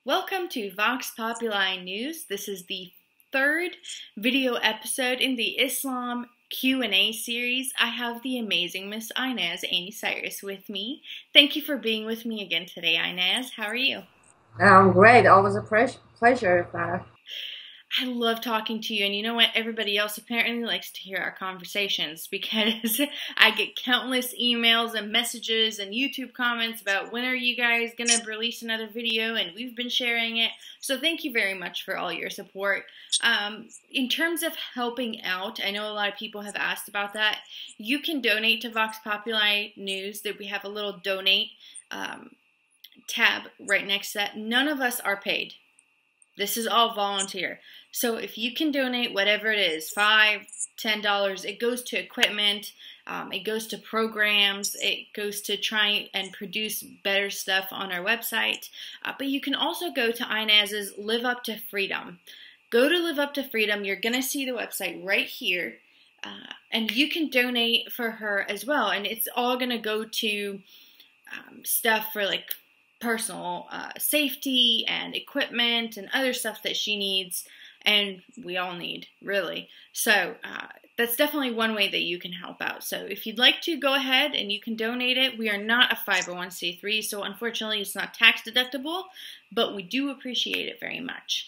Welcome to Vox Populi News. This is the third video episode in the Islam Q&A series. I have the amazing Miss Aynaz, Anni Cyrus, with me. Thank you for being with me again today, Aynaz. How are you? Great. Always a pleasure, Farrah. I love talking to you, and you know what? Everybody else apparently likes to hear our conversations because I get countless emails and messages and YouTube comments about when are you guys going to release another video, and we've been sharing it. So thank you very much for all your support. In terms of helping out, I know a lot of people have asked about that. You can donate to Vox Populi News. That we have a little donate tab right next to that. None of us are paid. This is all volunteer. So if you can donate whatever it is, $5, $10, it goes to equipment, it goes to programs, it goes to try and produce better stuff on our website. But you can also go to Aynaz's Live Up to Freedom. Go to Live Up to Freedom. You're going to see the website right here. And you can donate for her as well. And it's all going to go to stuff for like personal safety and equipment and other stuff that she needs and we all need, really. So that's definitely one way that you can help out. So if you'd like to, go ahead and you can donate it. We are not a 501c3, so unfortunately it's not tax deductible, but we do appreciate it very much.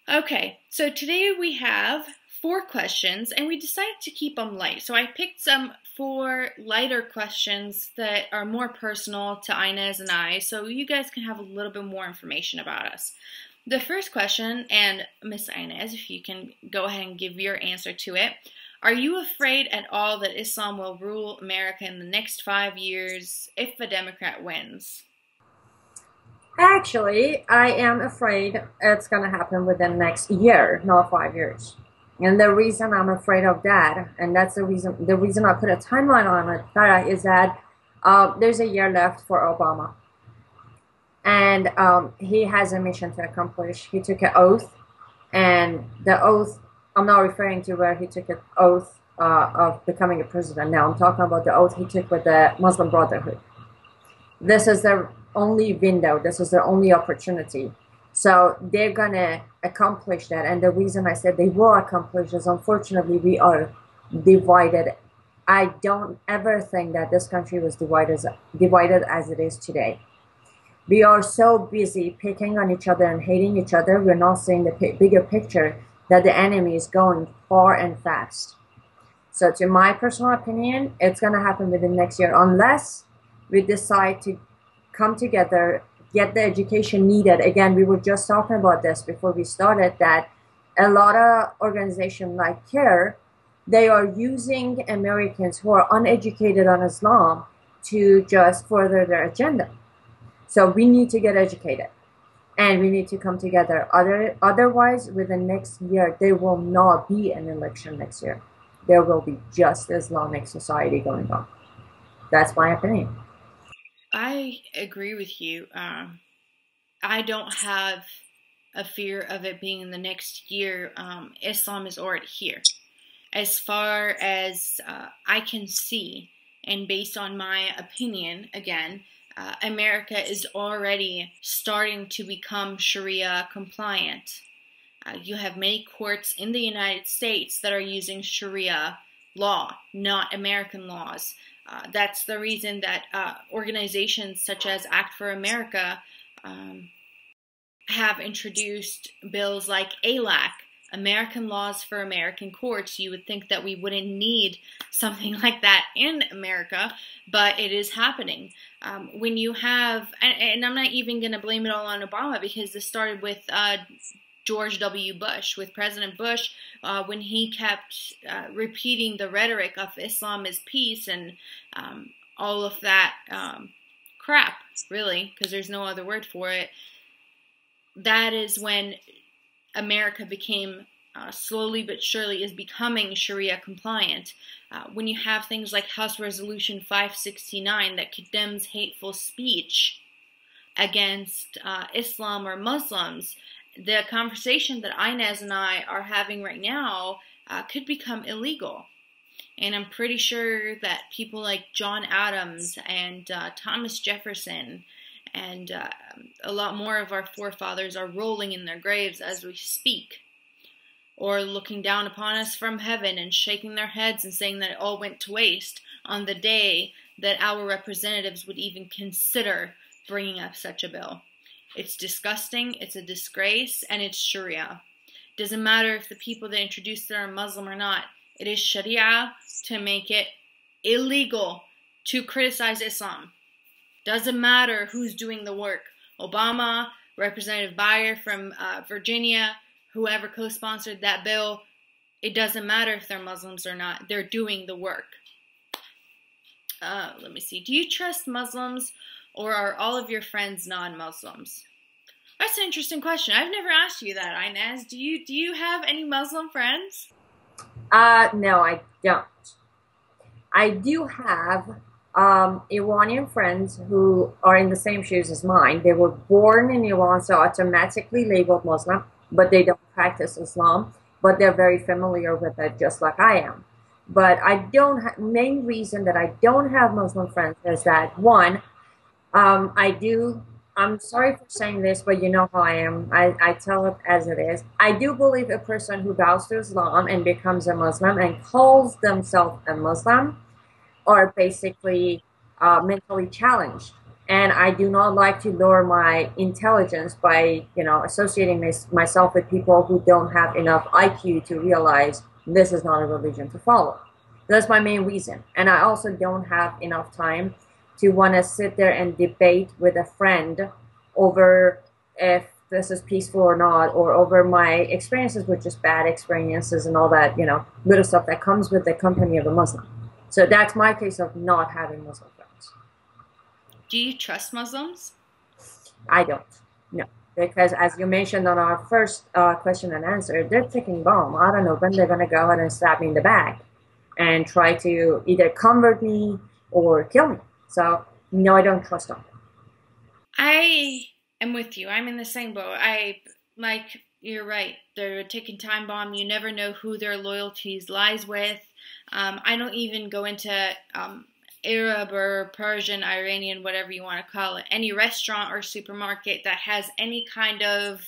Okay, so today we have 4 questions, and we decided to keep them light. So I picked some 4 lighter questions that are more personal to Aynaz and I, so you guys can have a little bit more information about us. The first question, and Miss Aynaz, if you can go ahead and give your answer to it, are you afraid at all that Islam will rule America in the next 5 years if a Democrat wins? Actually, I am afraid it's going to happen within the next year, not 5 years. And the reason I'm afraid of that, and that's the reason I put a timeline on it, Farrah, is that there's a year left for Obama. And he has a mission to accomplish. He took an oath, and the oath, I'm not referring to where he took an oath of becoming a president. Now I'm talking about the oath he took with the Muslim Brotherhood. This is their only window. This is their only opportunity. So they're going to accomplish that. And the reason I said they will accomplish is, unfortunately, we are divided. I don't ever think that this country was divided as it is today. We are so busy picking on each other and hating each other, we're not seeing the bigger picture that the enemy is going far and fast. So to my personal opinion, it's going to happen within next year unless we decide to come together, get the education needed. Again, we were just talking about this before we started, that a lot of organizations like CARE, they are using Americans who are uneducated on Islam to just further their agenda. So we need to get educated and we need to come together. Otherwise, within next year, there will not be an election next year. There will be just Islamic society going on. That's my opinion. I agree with you. I don't have a fear of it being in the next year. Islam is already here. As far as I can see, and based on my opinion, again, America is already starting to become Sharia compliant. You have many courts in the United States that are using Sharia law, not American laws. That's the reason that organizations such as Act for America have introduced bills like ALAC, American Laws for American Courts. You would think that we wouldn't need something like that in America, but it is happening. When you have, and I'm not even going to blame it all on Obama, because this started with George W. Bush, with President Bush, when he kept repeating the rhetoric of Islam is peace and all of that crap, really, because there's no other word for it. That is when America became slowly but surely is becoming Sharia compliant. When you have things like House Resolution 569 that condemns hateful speech against Islam or Muslims, the conversation that Aynaz and I are having right now could become illegal. And I'm pretty sure that people like John Adams and Thomas Jefferson And a lot more of our forefathers are rolling in their graves as we speak, or looking down upon us from heaven and shaking their heads and saying that it all went to waste on the day that our representatives would even consider bringing up such a bill. It's disgusting, it's a disgrace, and it's Sharia. Doesn't matter if the people that introduced it are Muslim or not. It is Sharia to make it illegal to criticize Islam. Doesn't matter who's doing the work. Obama, Representative Beyer from Virginia, whoever co-sponsored that bill, it doesn't matter if they're Muslims or not. They're doing the work. Let me see. Do you trust Muslims, or are all of your friends non-Muslims? That's an interesting question. I've never asked you that, Aynaz. Do you have any Muslim friends? No, I don't. I do have Iranian friends who are in the same shoes as mine. They were born in Iran, so automatically labeled Muslim, but they don't practice Islam, but they're very familiar with it just like I am. But I don't, main reason that I don't have Muslim friends is that, one, I'm sorry for saying this, but you know how I am. I tell it as it is. I do believe a person who bows to Islam and becomes a Muslim and calls themselves a Muslim are basically mentally challenged. And I do not like to lower my intelligence by, associating myself with people who don't have enough IQ to realize this is not a religion to follow. That's my main reason. And I also don't have enough time to want to sit there and debate with a friend over if this is peaceful or not, or over my experiences with just bad experiences and all that, little stuff that comes with the company of a Muslim. So that's my case of not having Muslim friends. Do you trust Muslims? I don't, no. Because as you mentioned on our first question and answer, they're ticking bomb. I don't know when they're going to go ahead and stab me in the back and try to either convert me or kill me. So, no, I don't trust them. I am with you. I'm in the same boat. You're right. They're a ticking time bomb. You never know who their loyalties lies with. I don't even go into Arab or Persian, Iranian, whatever you want to call it, any restaurant or supermarket that has any kind of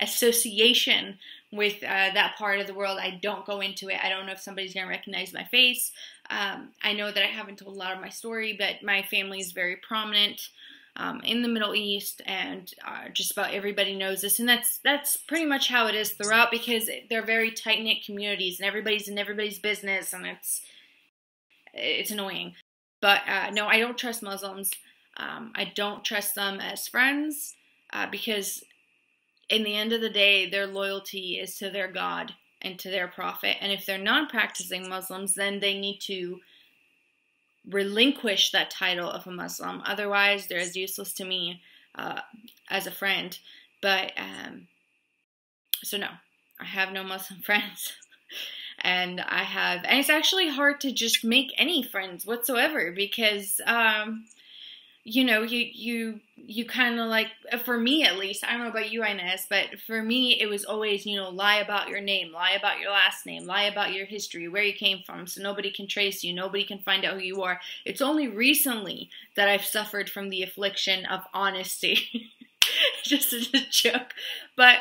association with that part of the world. I don't go into it. I don't know if somebody's going to recognize my face. I know that I haven't told a lot of my story, but my family is very prominent in the Middle East, and just about everybody knows this, and that's pretty much how it is throughout, because they're very tight-knit communities, and everybody's in everybody's business, and it's annoying. But no, I don't trust Muslims. I don't trust them as friends, because in the end of the day, their loyalty is to their God and to their prophet, and if they're non-practicing Muslims, then they need to relinquish that title of a Muslim. Otherwise, they're as useless to me as a friend. But so no, I have no Muslim friends, and it's actually hard to just make any friends whatsoever, because you kind of like, for me at least, I don't know about you, Aynaz, but for me, it was always, lie about your name, lie about your last name, lie about your history, where you came from, so nobody can trace you, nobody can find out who you are. It's only recently that I've suffered from the affliction of honesty. Just a joke. But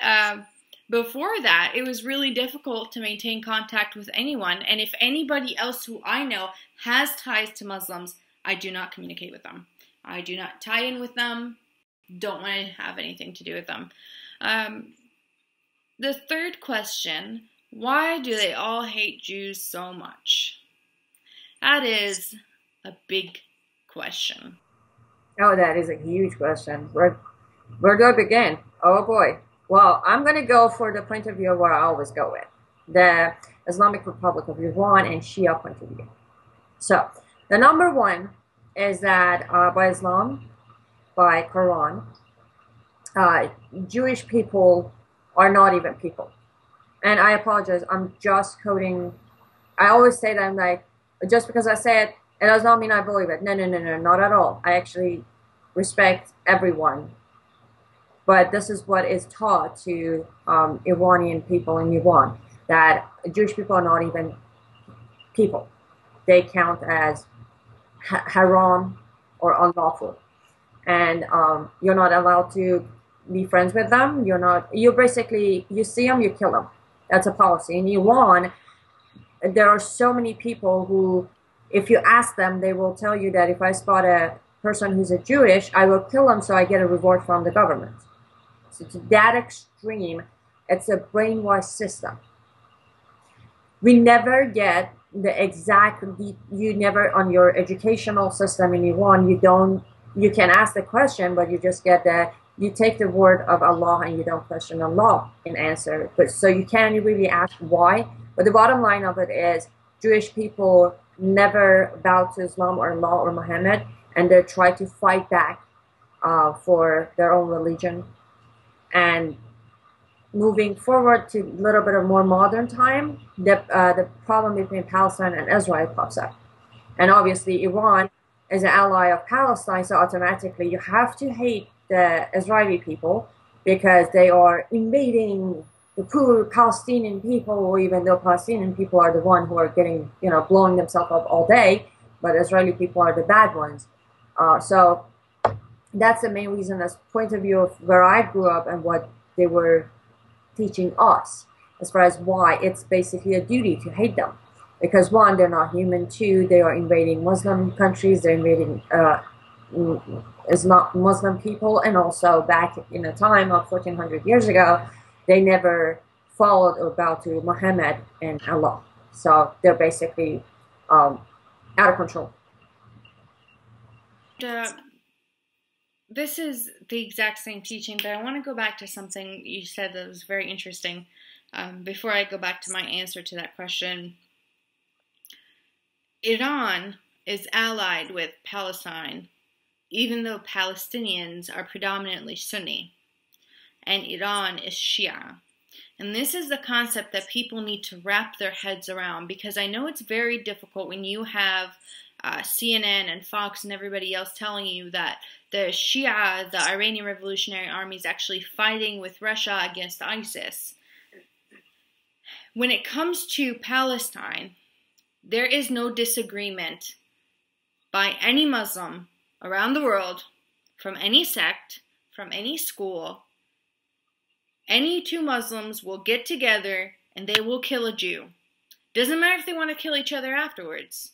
before that, it was really difficult to maintain contact with anyone, and if anybody else who I know has ties to Muslims, I do not communicate with them. I do not tie in with them, don't want to have anything to do with them. The third question, why do they all hate Jews so much? That is a big question. Oh, that is a huge question. Where do I begin? Oh boy. Well, I'm going to go for the point of view where I always go with, the Islamic Republic of Iran and Shia point of view. So, the number one is that by Islam, by Quran, Jewish people are not even people. And I apologize, I'm just quoting. I always say that, I'm like, just because I say it, it does not mean I believe it. No, not at all. I actually respect everyone. But this is what is taught to Iranian people in Iran, that Jewish people are not even people. They count as haram or unlawful. and you're not allowed to be friends with them. You basically, you see them, you kill them. That's a policy. In Iran, there are so many people who, if you ask them, they will tell you that if I spot a person who's a Jewish, I will kill them so I get a reward from the government. So to that extreme, it's a brainwashed system. We never get the exact, you never, on your educational system in Iran, you can ask the question, but you just get the, you take the word of Allah and you don't question Allah in answer. But so you can't really ask why. But the bottom line of it is Jewish people never bow to Islam or Allah or Muhammad, and they try to fight back for their own religion. And moving forward to a little bit of more modern time, the problem between Palestine and Israel pops up. And obviously Iran is an ally of Palestine, so automatically you have to hate the Israeli people because they are invading the poor Palestinian people, even though Palestinian people are the one who are getting, blowing themselves up all day, but Israeli people are the bad ones. So that's the main reason, as point of view of where I grew up and what they were teaching us, as far as why it's basically a duty to hate them. Because one, they're not human. Two, they are invading Muslim countries. They're invading Muslim people. And also back in a time of 1400 years ago, they never followed or bowed to Muhammad and Allah. So they're basically out of control. This is the exact same teaching, but I want to go back to something you said that was very interesting. Before I go back to my answer to that question, Iran is allied with Palestine, even though Palestinians are predominantly Sunni, and Iran is Shi'a. And this is the concept that people need to wrap their heads around, because I know it's very difficult when you have CNN and Fox and everybody else telling you that the Shi'a, the Iranian Revolutionary Army, is actually fighting with Russia against ISIS. When it comes to Palestine, there is no disagreement by any Muslim around the world, from any sect, from any school. Any two Muslims will get together and they will kill a Jew. Doesn't matter if they want to kill each other afterwards.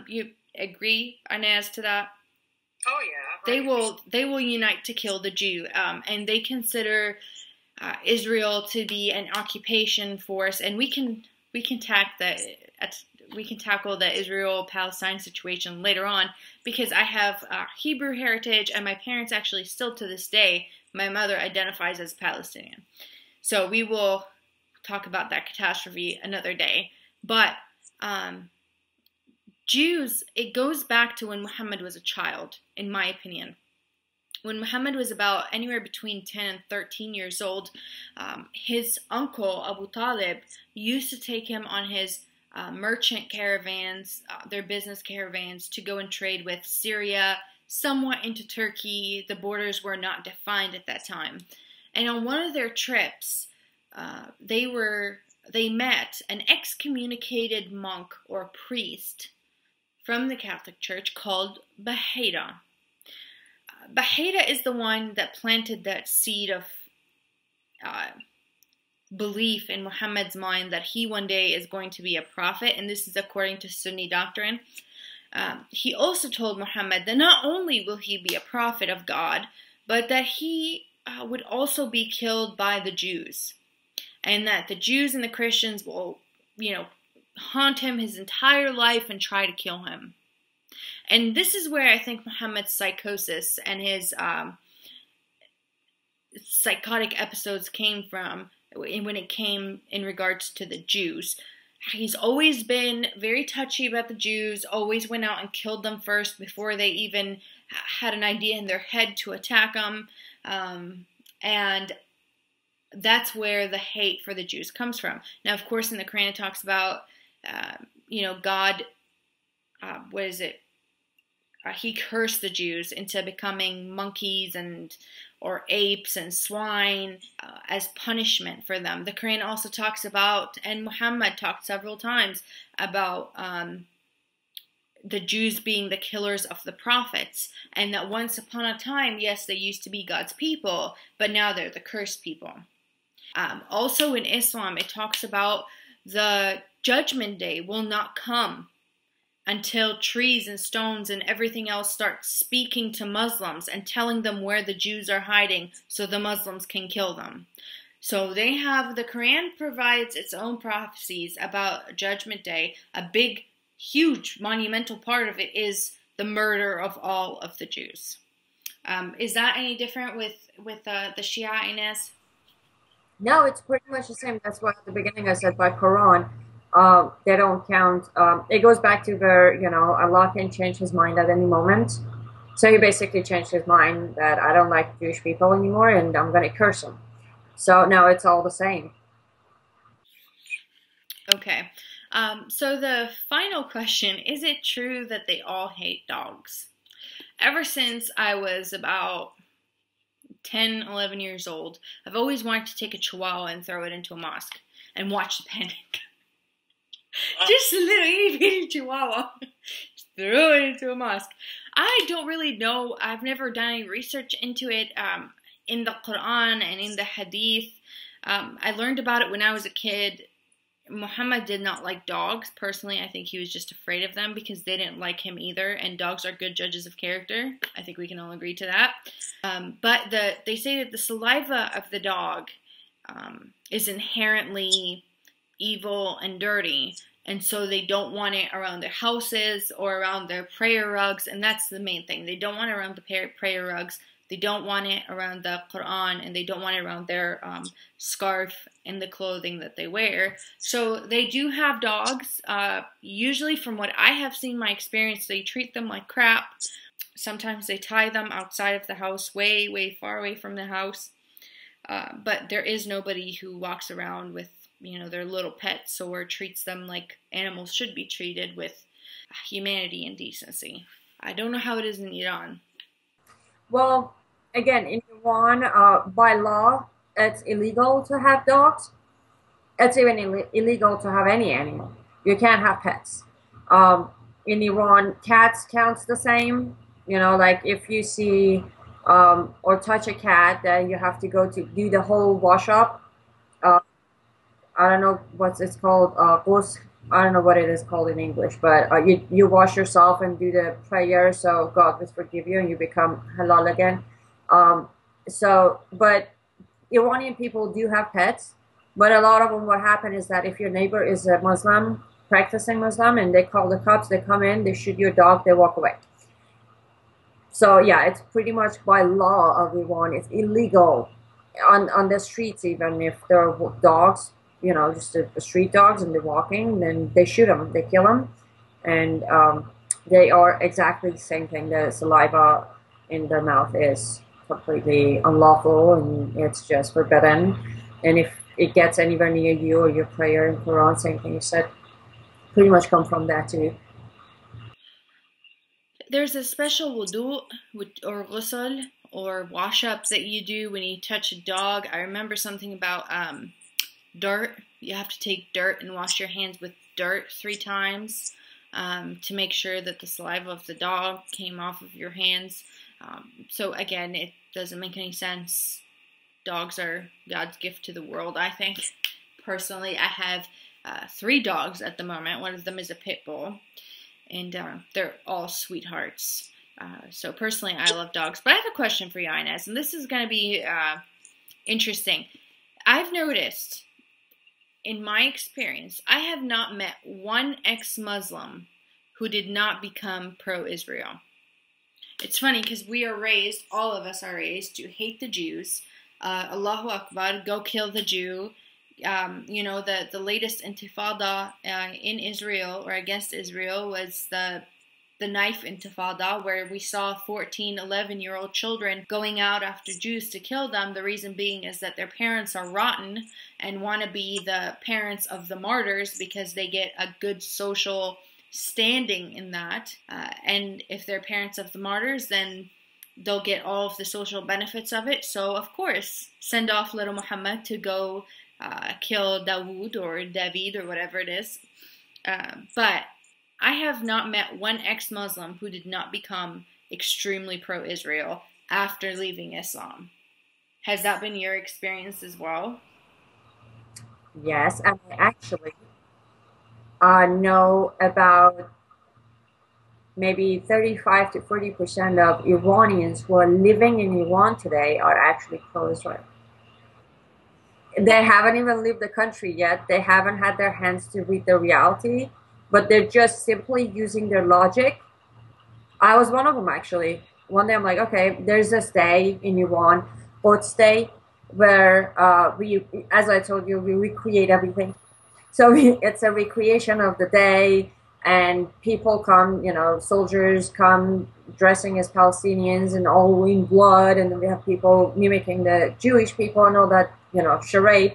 You agree, Aynaz, to that? Oh yeah. They will unite to kill the Jew, and they consider Israel to be an occupation force, and we can tackle the Israel-Palestine situation later on, because I have Hebrew heritage, and my parents actually still to this day, my mother identifies as Palestinian. So we will talk about that catastrophe another day. But Jews, it goes back to when Muhammad was a child, in my opinion. When Muhammad was about anywhere between 10 and 13 years old, his uncle, Abu Talib, used to take him on his merchant caravans, their business caravans, to go and trade with Syria, somewhat into Turkey. The borders were not defined at that time. And on one of their trips, they met an excommunicated monk or priest from the Catholic Church called Baheda. Baheda is the one that planted that seed of belief in Muhammad's mind that he one day is going to be a prophet, and this is according to Sunni doctrine. He also told Muhammad that not only will he be a prophet of God, but that he would also be killed by the Jews, and that the Jews and the Christians will, haunt him his entire life and try to kill him. And this is where I think Muhammad's psychosis and his psychotic episodes came from when it came in regards to the Jews. He's always been very touchy about the Jews, always went out and killed them first before they even had an idea in their head to attack them. And that's where the hate for the Jews comes from. Now, of course, in the Quran it talks about, God, he cursed the Jews into becoming monkeys or apes and swine as punishment for them. The Quran also talks about, and Muhammad talked several times about the Jews being the killers of the prophets, and that once upon a time, yes, they used to be God's people, but now they're the cursed people. Also in Islam, it talks about the judgment day will not come until trees and stones and everything else start speaking to Muslims and telling them where the Jews are hiding so the Muslims can kill them. So they have, the Quran provides its own prophecies about Judgment Day. A big, huge, monumental part of it is the murder of all of the Jews. Is that any different with the Shia, Aynaz? No, it's pretty much the same. That's why at the beginning I said by Quran, they don't count. It goes back to where, you know, Allah can change his mind at any moment. So he basically changed his mind that I don't like Jewish people anymore and I'm going to curse them. So no, it's all the same. Okay. So the final question, is it true that they all hate dogs? Ever since I was about 10, 11 years old, I've always wanted to take a chihuahua and throw it into a mosque and watch the panic. Just a little itty bitty chihuahua. Just throw it into a mosque. I don't really know. I've never done any research into it in the Quran and in the Hadith. I learned about it when I was a kid. Muhammad did not like dogs. Personally, I think he was just afraid of them because they didn't like him either. And dogs are good judges of character. I think we can all agree to that. But they say that the saliva of the dog is inherently evil and dirty. And so they don't want it around their houses or around their prayer rugs. And that's the main thing. They don't want it around the prayer rugs. They don't want it around the Quran, and they don't want it around their scarf and the clothing that they wear. So they do have dogs. Usually, from what I have seen, my experience, they treat them like crap. Sometimes they tie them outside of the house, way, way far away from the house. But there is nobody who walks around with, you know, their little pets or treats them like animals should be treated, with humanity and decency. I don't know how it is in Iran. Well, again, in Iran, by law, it's illegal to have dogs. It's even illegal to have any animal. You can't have pets. In Iran, cats counts the same. You know, like if you see or touch a cat, then you have to go to do the whole wash up. I don't know what it's called. I don't know what it is called in English, but you wash yourself and do the prayer so God will forgive you and you become halal again. But Iranian people do have pets, but a lot of them, what happened is that if your neighbor is a Muslim, practicing Muslim, and they call the cops, they come in, they shoot your dog, they walk away. So yeah, it's pretty much by law of Iran, it's illegal on the streets, even if there are dogs, you know, just the street dogs and they're walking, then they shoot them, they kill them. And they are exactly the same thing. The saliva in their mouth is completely unlawful and it's just forbidden. And if it gets anywhere near you or your prayer in Quran, same thing you said, pretty much come from that too. There's a special wudu or ghusl or wash up that you do when you touch a dog. I remember something about dirt. You have to take dirt and wash your hands with dirt 3 times to make sure that the saliva of the dog came off of your hands. So again, it doesn't make any sense. Dogs are God's gift to the world, I think. Personally, I have 3 dogs at the moment. One of them is a pit bull, and they're all sweethearts. So personally, I love dogs. But I have a question for you, Aynaz, and this is going to be interesting. I've noticed, in my experience, I have not met one ex-Muslim who did not become pro-Israel. It's funny because we are raised, all of us are raised, to hate the Jews. Allahu Akbar, go kill the Jew. You know, the latest intifada in Israel or against Israel was the knife intifada, where we saw 14, 11-year-old children going out after Jews to kill them. The reason being is that their parents are rotten and want to be the parents of the martyrs because they get a good social standing in that. And if they're parents of the martyrs, then they'll get all of the social benefits of it. So, of course, send off little Muhammad to go kill Dawood or David or whatever it is. But I have not met one ex-Muslim who did not become extremely pro-Israel after leaving Islam. Has that been your experience as well? Yes, and I actually know about maybe 35 to 40% of Iranians who are living in Iran today are actually pro-Israel. They haven't even left the country yet. They haven't had their hands to read the reality, but they're just simply using their logic. I was one of them, actually. One day I'm like, okay, there's this day in Iran, Quds Day, where we, as I told you, we recreate everything. So it's a recreation of the day, and people come, you know, soldiers come dressing as Palestinians and all in blood, and then we have people mimicking the Jewish people and all that, you know, charade.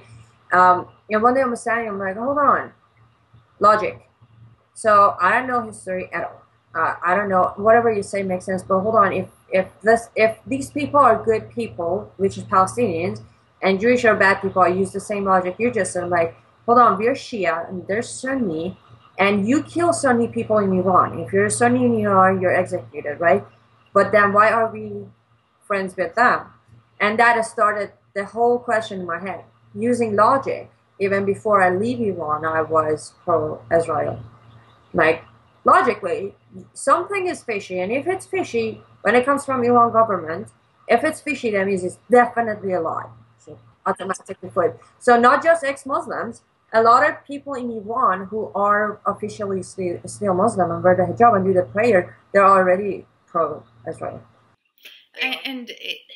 And one day I'm standing, I'm like, hold on, logic. So I don't know history at all. I don't know, whatever you say makes sense, but hold on, if these people are good people, which is Palestinians, and Jewish are bad people, I use the same logic you just said, like, hold on, we're Shia and they're Sunni, and you kill Sunni people in Iran. If you're a Sunni in Iran, you're executed, right? But then why are we friends with them? And that has started the whole question in my head. Using logic, even before I leave Iran, I was pro-Israel. Like, logically, something is fishy, and if it's fishy, when it comes from Iran government, if it's fishy, that means it's definitely a lie. So automatically flip. So not just ex-Muslims, a lot of people in Iran who are officially still Muslim and wear the hijab and do the prayer, they're already pro-Israel. And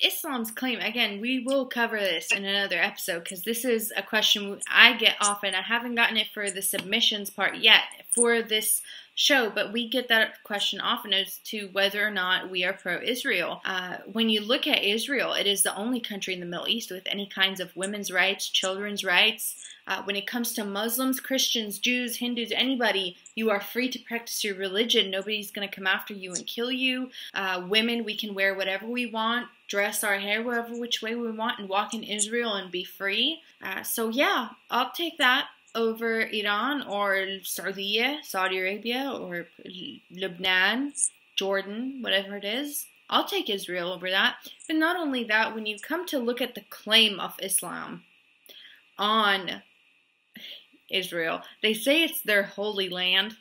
Islam's claim, again, we will cover this in another episode because this is a question I get often. I haven't gotten it for the submissions part yet for this show, but we get that question often as to whether or not we are pro-Israel. When you look at Israel, it is the only country in the Middle East with any kinds of women's rights, children's rights. When it comes to Muslims, Christians, Jews, Hindus, anybody, you are free to practice your religion. Nobody's going to come after you and kill you. Women, we can wear whatever we want, dress our hair whatever which way we want, and walk in Israel and be free. So yeah, I'll take that over Iran or Saudi Arabia or Lebanon, Jordan, whatever it is. I'll take Israel over that. But not only that, when you come to look at the claim of Islam on Israel, they say it's their holy land.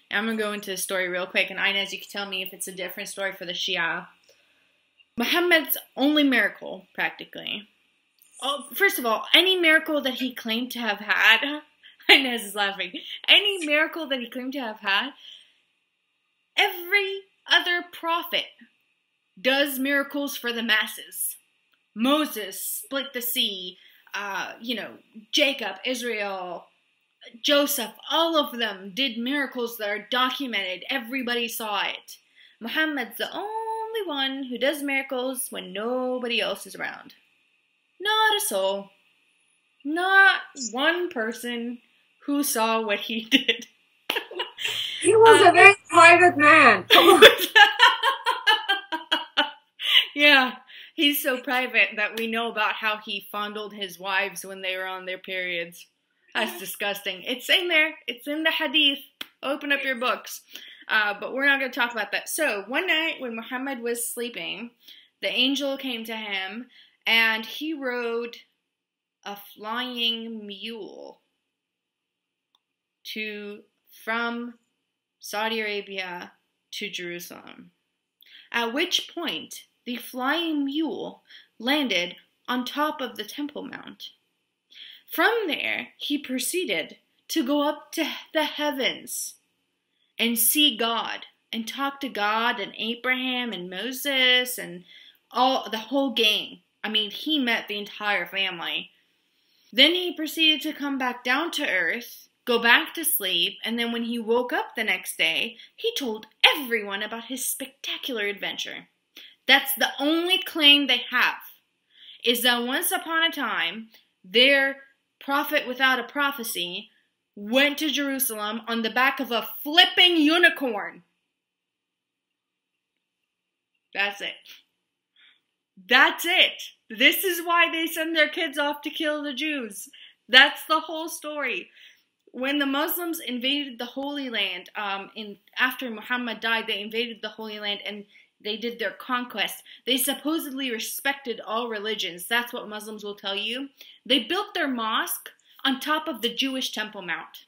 I'm going to go into the story real quick, and Aynaz, you can tell me if it's a different story for the Shi'a. Muhammad's only miracle, practically. Oh, first of all, any miracle that he claimed to have had, Aynaz is laughing, any miracle that he claimed to have had, every other prophet does miracles for the masses. Moses split the sea, Jacob, Israel, Joseph, all of them did miracles that are documented. Everybody saw it. Muhammad's the only one who does miracles when nobody else is around. Not a soul. Not one person who saw what he did. He was a very private man. Come on. Yeah, he's so private that we know about how he fondled his wives when they were on their periods. That's disgusting. It's in there. It's in the hadith. Open up your books. But we're not going to talk about that. So, one night when Muhammad was sleeping, the angel came to him, and he rode a flying mule from Saudi Arabia to Jerusalem. At which point, the flying mule landed on top of the Temple Mount. From there, he proceeded to go up to the heavens and see God and talk to God and Abraham and Moses and the whole gang. I mean, he met the entire family. Then he proceeded to come back down to earth, go back to sleep, and then when he woke up the next day, he told everyone about his spectacular adventure. That's the only claim they have, is that once upon a time, their prophet without a prophecy went to Jerusalem on the back of a flipping unicorn. That's it. That's it. This is why they send their kids off to kill the Jews. That's the whole story. when the Muslims invaded the Holy Land, after Muhammad died, they invaded the Holy Land and they did their conquest. They supposedly respected all religions. That's what Muslims will tell you. They built their mosque on top of the Jewish Temple Mount.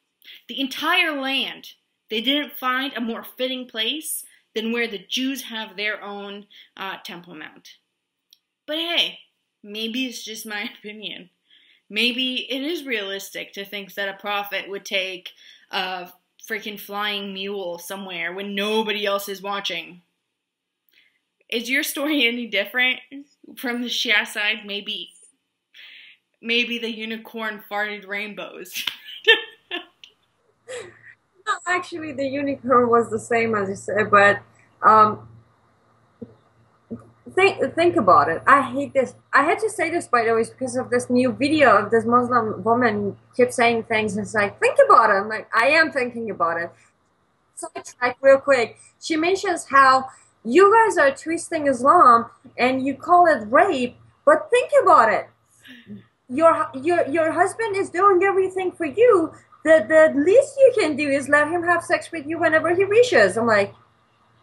The entire land. They didn't find a more fitting place than where the Jews have their own Temple Mount. But hey, maybe it's just my opinion. Maybe it is realistic to think that a prophet would take a freaking flying mule somewhere when nobody else is watching. Is your story any different from the Shia side? Maybe the unicorn farted rainbows. No, actually, the unicorn was the same as you said, but think about it. I hate this. I had to say this, by the way, because of this new video of this Muslim woman keeps saying things, and it's like, think about it. I'm like, I am thinking about it. Sidetrack real quick. She mentions how you guys are twisting Islam and you call it rape, but think about it. Your husband is doing everything for you. The least you can do is let him have sex with you whenever he wishes. I'm like,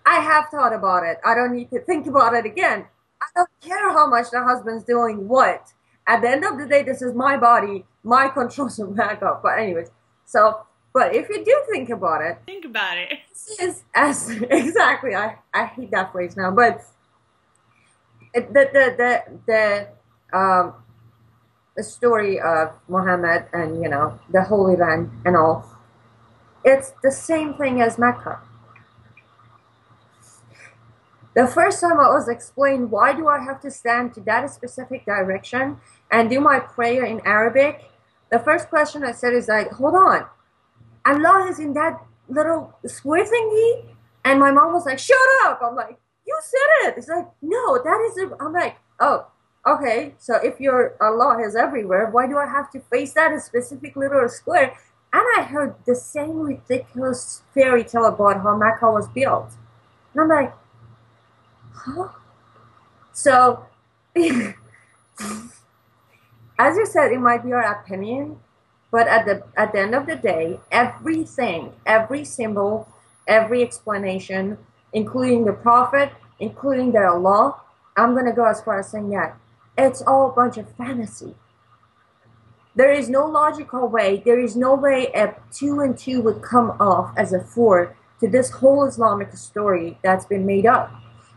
I have thought about it. I don't need to think about it again. I don't care how much the husband's doing what. At the end of the day, this is my body, my control should back up. But anyways, but if you do think about it. Think about it. This is exactly, I hate that phrase now, but the story of Muhammad and, you know, the Holy Land and all, it's the same thing as Mecca. The first time I was explained, why do I have to stand to that specific direction and do my prayer in Arabic? The first question I said is like, hold on, Allah is in that little square thingy? And my mom was like, shut up. I'm like, you said it. It's like, no, that is it. I'm like, oh, okay. So if your Allah is everywhere, why do I have to face that specific little square? And I heard the same ridiculous fairy tale about how Mecca was built. And I'm like, huh? So, as you said, it might be your opinion, but at the end of the day, everything, every symbol, every explanation, including the Prophet, including their Allah, I'm going to go as far as saying that it's all a bunch of fantasy. There is no logical way, there is no way a 2 and 2 would come off as a 4 to this whole Islamic story that's been made up.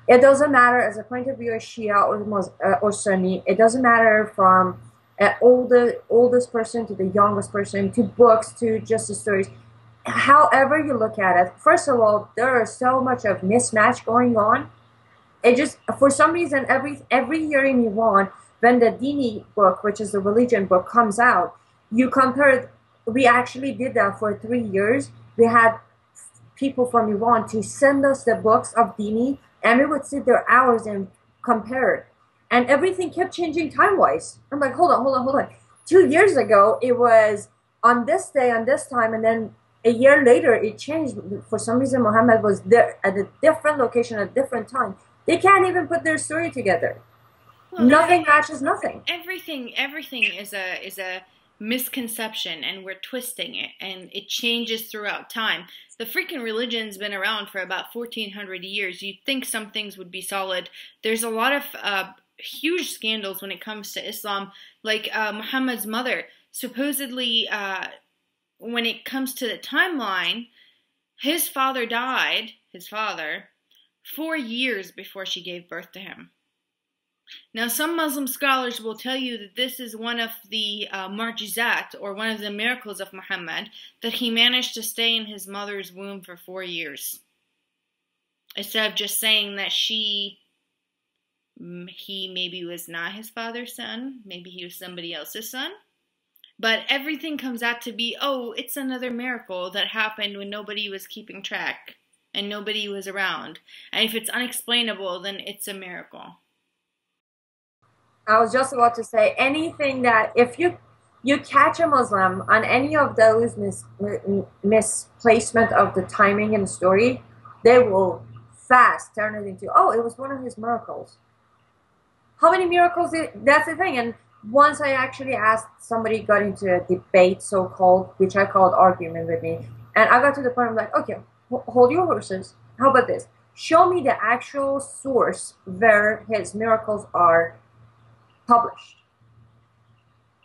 It doesn't matter as a point of view of Shia or Sunni. It doesn't matter from oldest person to the youngest person, to books, to just the stories. However you look at it, first of all, there is so much of mismatch going on. It just, for some reason, every year in Iran, when the Dini book, which is the religion book, comes out, you compare. We actually did that for 3 years. We had people from Iran to send us the books of Dini, and we would sit there hours and compare it. And everything kept changing time-wise. I'm like, hold on. 2 years ago, it was on this day, on this time, and then a year later, it changed. For some reason, Muhammad was there at a different location at a different time. They can't even put their story together. Well, nothing matches nothing. Everything is a misconception, and we're twisting it, and it changes throughout time. The freaking religion's been around for about 1,400 years. You'd think some things would be solid. There's a lot of huge scandals when it comes to Islam, like Muhammad's mother. Supposedly, when it comes to the timeline, his father died, 4 years before she gave birth to him. Now, some Muslim scholars will tell you that this is one of the mu'jizat, or one of the miracles of Muhammad, that he managed to stay in his mother's womb for 4 years. Instead of just saying that he maybe was not his father's son, maybe he was somebody else's son. But everything comes out to be, oh, it's another miracle that happened when nobody was keeping track and nobody was around. And if it's unexplainable, then it's a miracle. I was just about to say, anything that, if you catch a Muslim on any of those misplacement of the timing and the story, they will fast turn it into, oh, it was one of his miracles. How many miracles? That's the thing. And Once I actually asked somebody got into a debate, so called, which I called argument with me, and I got to the point I'm like, okay, hold your horses. How about this? Show me the actual source where his miracles are published.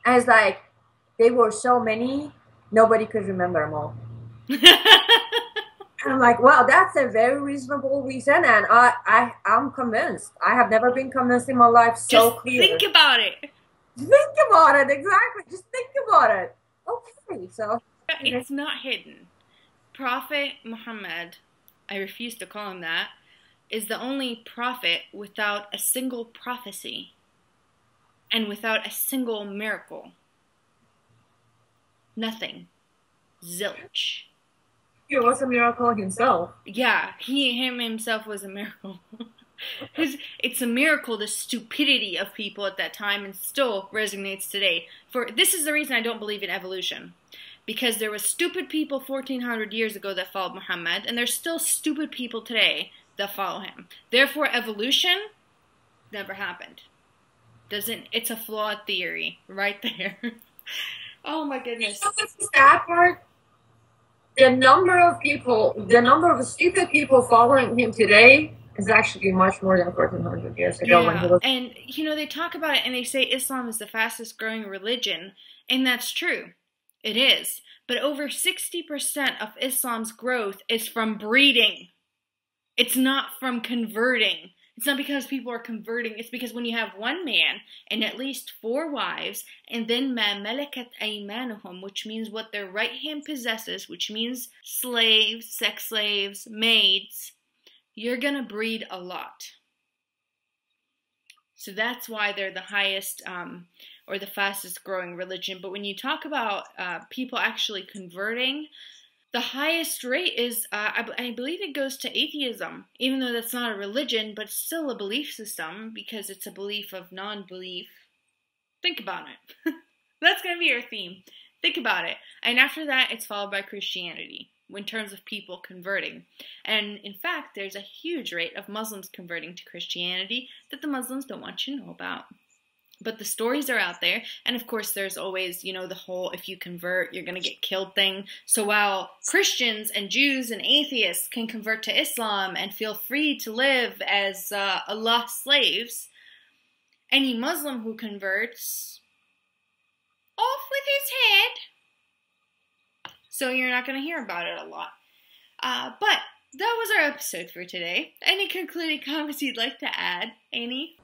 And it's like they were so many, nobody could remember them all. I'm like, well, that's a very reasonable reason, and I'm convinced. I have never been convinced in my life so Just clear. think about it. Think about it, exactly. Just think about it. Okay, so it's not hidden. Prophet Muhammad, I refuse to call him that, is the only prophet without a single prophecy and without a single miracle. Nothing. Zilch. He was a miracle himself. Yeah, him himself was a miracle. It's a miracle, the stupidity of people at that time, and still resonates today. This is the reason I don't believe in evolution. Because there were stupid people 1400 years ago that followed Muhammad, and there's still stupid people today that follow him. Therefore, evolution never happened. It's a flawed theory right there. Oh my goodness. So that's the sad part. The number of stupid people following him today is actually much more than 1400 years ago. Yeah, when he was. And they talk about it and they say Islam is the fastest growing religion, and that's true. It is. But over 60% of Islam's growth is from breeding. It's not from converting. It's not because people are converting. It's because when you have one man and at least 4 wives, and then ma malakat aymanuhum, which means what their right hand possesses, which means slaves, sex slaves, maids, you're going to breed a lot. So that's why they're the highest or the fastest growing religion. But when you talk about people actually converting, the highest rate is, I believe it goes to atheism, even though that's not a religion, but it's still a belief system because it's a belief of non-belief. Think about it. That's going to be your theme. Think about it. And after that, it's followed by Christianity in terms of people converting. And in fact, there's a huge rate of Muslims converting to Christianity that the Muslims don't want you to know about. But the stories are out there, and of course there's always, the whole if you convert, you're going to get killed thing. So while Christians and Jews and atheists can convert to Islam and feel free to live as Allah's slaves, any Muslim who converts, off with his head. So you're not going to hear about it a lot. But that was our episode for today. Any concluding comments you'd like to add, Annie?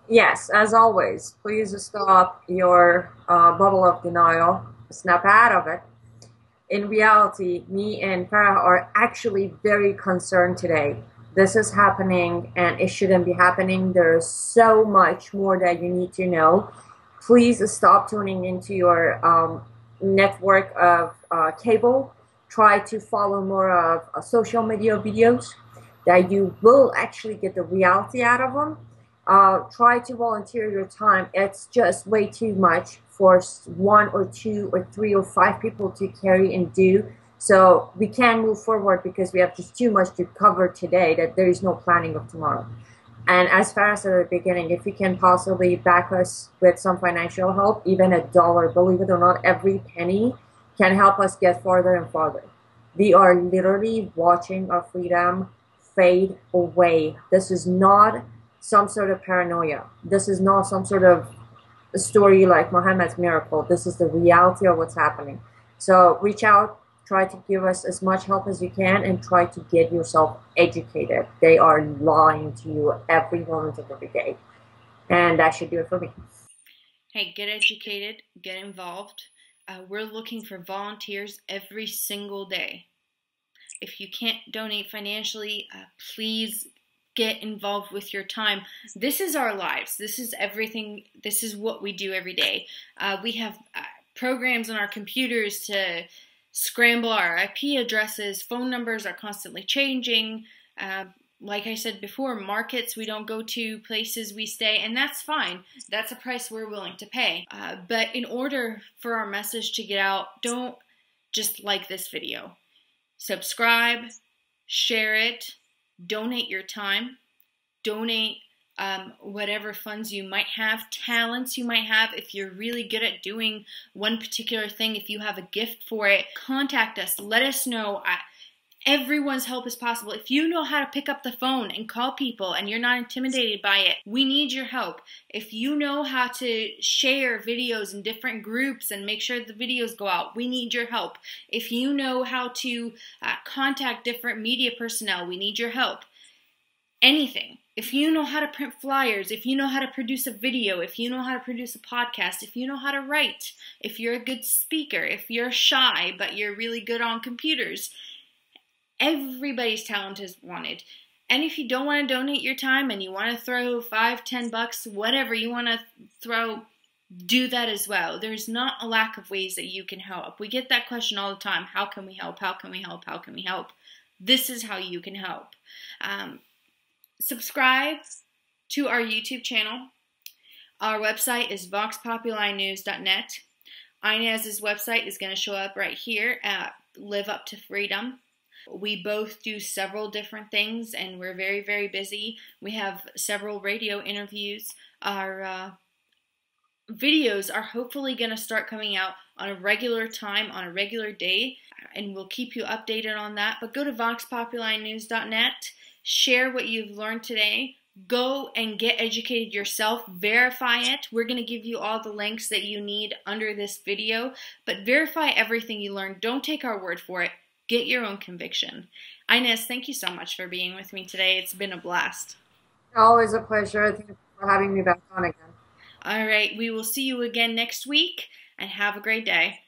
Yes, as always, please stop your bubble of denial. Snap out of it. In reality, me and Farrah are actually very concerned today. This is happening and it shouldn't be happening. There's so much more that you need to know. Please stop tuning into your network of cable. Try to follow more of social media videos that you will actually get the reality out of them. Try to volunteer your time. It's just way too much for 1 or 2 or 3 or 5 people to carry and do. So we can't move forward because we have just too much to cover today that there is no planning of tomorrow. And as far as at the beginning, if you can possibly back us with some financial help, even $1, believe it or not, every penny can help us get farther and farther. We are literally watching our freedom fade away. This is not some sort of paranoia. This is not some sort of story like Muhammad's miracle. This is the reality of what's happening. So reach out, try to give us as much help as you can, and try to get yourself educated. They are lying to you every moment of every day. And that should do it for me. Hey, get educated, get involved. We're looking for volunteers every single day. If you can't donate financially, please get involved with your time. This is our lives. This is everything. This is what we do every day. We have programs on our computers to scramble our IP addresses. Phone numbers are constantly changing. Like I said before, markets we don't go to, places we stay, and that's fine. That's a price we're willing to pay. But in order for our message to get out, don't just like this video. Subscribe, share it, donate your time, donate whatever funds you might have, talents you might have. If you're really good at doing one particular thing, if you have a gift for it, contact us. Let us know. Everyone's help is possible. If you know how to pick up the phone and call people and you're not intimidated by it, we need your help. If you know how to share videos in different groups and make sure the videos go out, we need your help. If you know how to contact different media personnel, we need your help. Anything. If you know how to print flyers, if you know how to produce a video, if you know how to produce a podcast, if you know how to write, if you're a good speaker, if you're shy but you're really good on computers, everybody's talent is wanted. And if you don't want to donate your time and you want to throw $5, $10, whatever you want to throw, do that as well. There's not a lack of ways that you can help. We get that question all the time. How can we help? How can we help? How can we help? This is how you can help. Subscribe to our YouTube channel. Our website is voxpopuli.news.net. Aynaz's website is going to show up right here at Live Up to Freedom. We both do several different things, and we're very, very busy. We have several radio interviews. Our videos are hopefully going to start coming out on a regular time, on a regular day, and we'll keep you updated on that. But go to voxpopuli.news.net, share what you've learned today. Go and get educated yourself. Verify it. We're going to give you all the links that you need under this video, but verify everything you learned. Don't take our word for it. Get your own conviction. Aynaz, thank you so much for being with me today. It's been a blast. Always a pleasure. Thank you for having me back on again. All right. We will see you again next week, and have a great day.